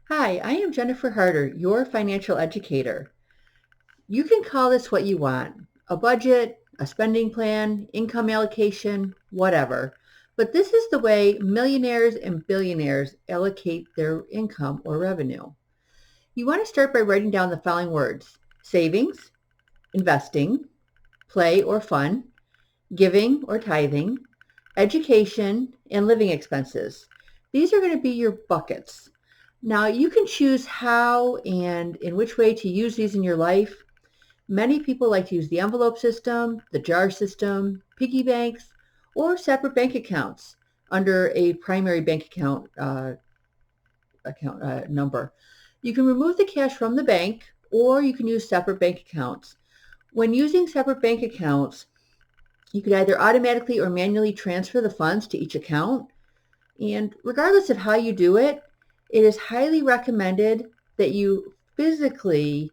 Hi, I am Jennifer Harder, your financial educator. You can call this what you want, a budget, a spending plan, income allocation, whatever. But this is the way millionaires and billionaires allocate their income or revenue. You want to start by writing down the following words: savings, investing, play or fun, giving or tithing, education, and living expenses. These are going to be your buckets. Now, you can choose how and in which way to use these in your life. Many people like to use the envelope system, the jar system, piggy banks, or separate bank accounts under a primary bank account number. You can remove the cash from the bank, or you can use separate bank accounts. When using separate bank accounts, you could either automatically or manually transfer the funds to each account. And regardless of how you do it, it is highly recommended that you physically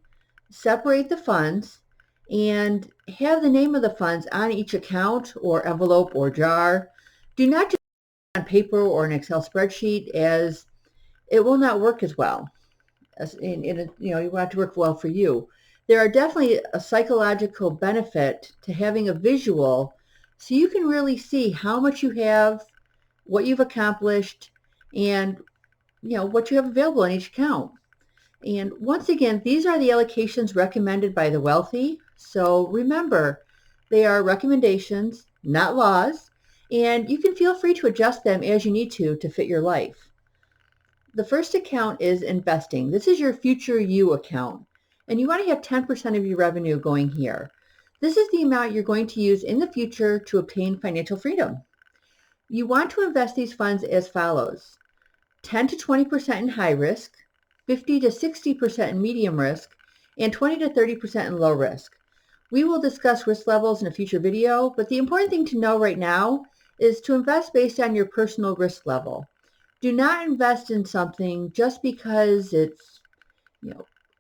separate the funds and have the name of the funds on each account or envelope or jar. Do not just on paper or an Excel spreadsheet, as it will not work as well. You want it to work well for you. There are definitely a psychological benefit to having a visual so you can really see how much you have, what you've accomplished, and what you have available in each account. And once again, these are the allocations recommended by the wealthy. So remember, they are recommendations, not laws, and you can feel free to adjust them as you need to fit your life. The first account is investing. This is your future you account, and you want to have 10% of your revenue going here. This is the amount you're going to use in the future to obtain financial freedom. You want to invest these funds as follows: 10 to 20% in high risk, 50 to 60% in medium risk, and 20 to 30% in low risk. We will discuss risk levels in a future video, but the important thing to know right now is to invest based on your personal risk level. Do not invest in something just because it's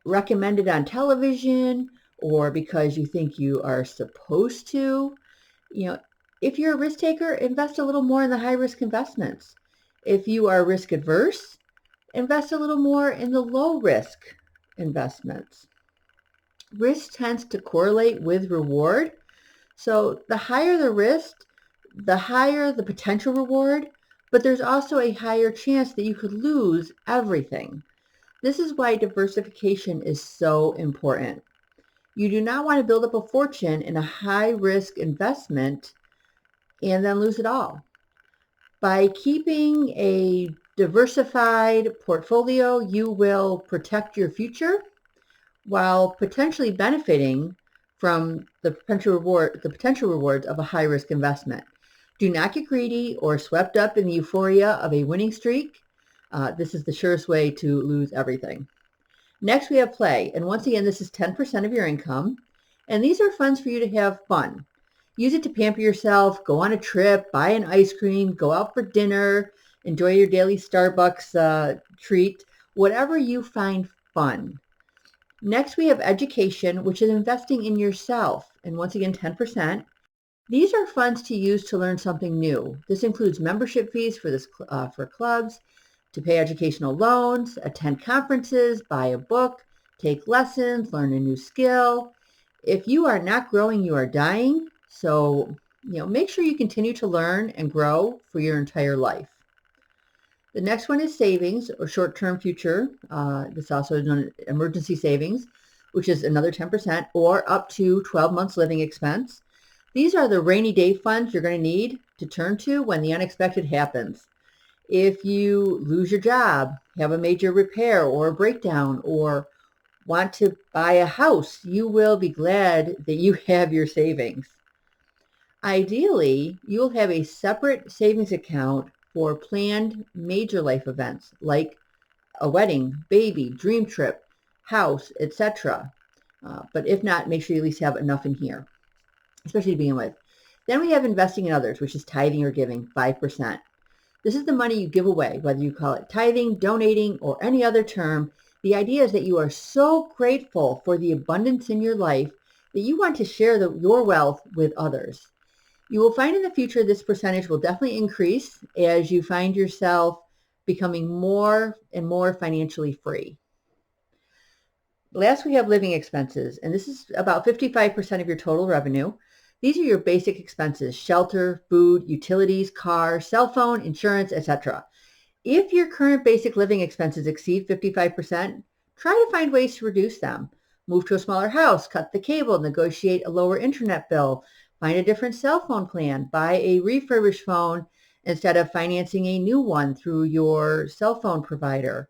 recommended on television or because you think you are supposed to. If you're a risk taker, invest a little more in the high risk investments. If you are risk adverse, invest a little more in the low risk investments. Risk tends to correlate with reward. So the higher the risk, the higher the potential reward, but there's also a higher chance that you could lose everything. This is why diversification is so important. You do not want to build up a fortune in a high risk investment and then lose it all. By keeping a diversified portfolio, you will protect your future while potentially benefiting from the potential rewards of a high risk investment. Do not get greedy or swept up in the euphoria of a winning streak. This is the surest way to lose everything. Next, we have play. And once again, this is 10% of your income. And these are funds for you to have fun. Use it to pamper yourself, go on a trip, buy an ice cream, go out for dinner, enjoy your daily Starbucks treat, whatever you find fun. Next, we have education, which is investing in yourself. And once again, 10%. These are funds to use to learn something new. This includes membership fees for clubs, to pay educational loans, attend conferences, buy a book, take lessons, learn a new skill. If you are not growing, you are dying. So, make sure you continue to learn and grow for your entire life. The next one is savings or short-term future. This also is known as emergency savings, which is another 10% or up to 12 months living expense. These are the rainy day funds you're going to need to turn to when the unexpected happens. If you lose your job, have a major repair or a breakdown, or want to buy a house, you will be glad that you have your savings. Ideally, you'll have a separate savings account for planned major life events like a wedding, baby, dream trip, house, etc. But if not, make sure you at least have enough in here, especially to begin with. Then we have investing in others, which is tithing or giving, 5%. This is the money you give away, whether you call it tithing, donating, or any other term. The idea is that you are so grateful for the abundance in your life that you want to share your wealth with others. You will find in the future this percentage will definitely increase as you find yourself becoming more and more financially free. Last, we have living expenses, and this is about 55% of your total revenue. These are your basic expenses: shelter, food, utilities, car, cell phone, insurance, etc. If your current basic living expenses exceed 55%, try to find ways to reduce them. Move to a smaller house, cut the cable, negotiate a lower internet bill, find a different cell phone plan, buy a refurbished phone instead of financing a new one through your cell phone provider.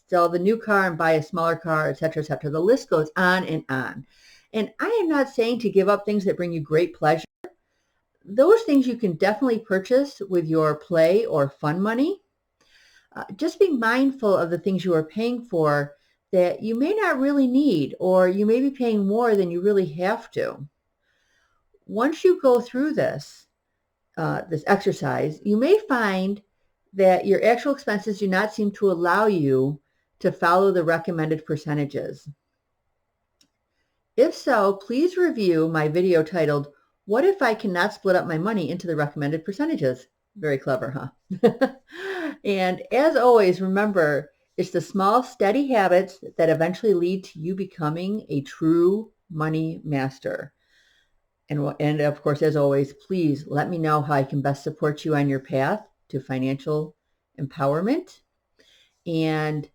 Sell the new car and buy a smaller car, etc., etc. The list goes on and on. And I am not saying to give up things that bring you great pleasure. Those things you can definitely purchase with your play or fun money. Just be mindful of the things you are paying for that you may not really need, or you may be paying more than you really have to. Once you go through this exercise, you may find that your actual expenses do not seem to allow you to follow the recommended percentages. If so, please review my video titled, "What if I cannot split up my money into the recommended percentages?" Very clever, huh? And as always, remember, it's the small, steady habits that eventually lead to you becoming a true money master. And of course, as always, please let me know how I can best support you on your path to financial empowerment. And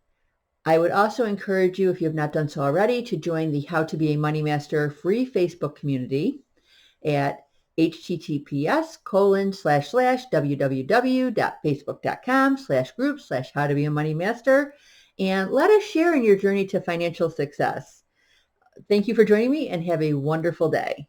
I would also encourage you, if you have not done so already, to join the How to Be a Money Master free Facebook community at https://www.facebook.com/group/how-to-be-a-money-master, and let us share in your journey to financial success. Thank you for joining me, and have a wonderful day.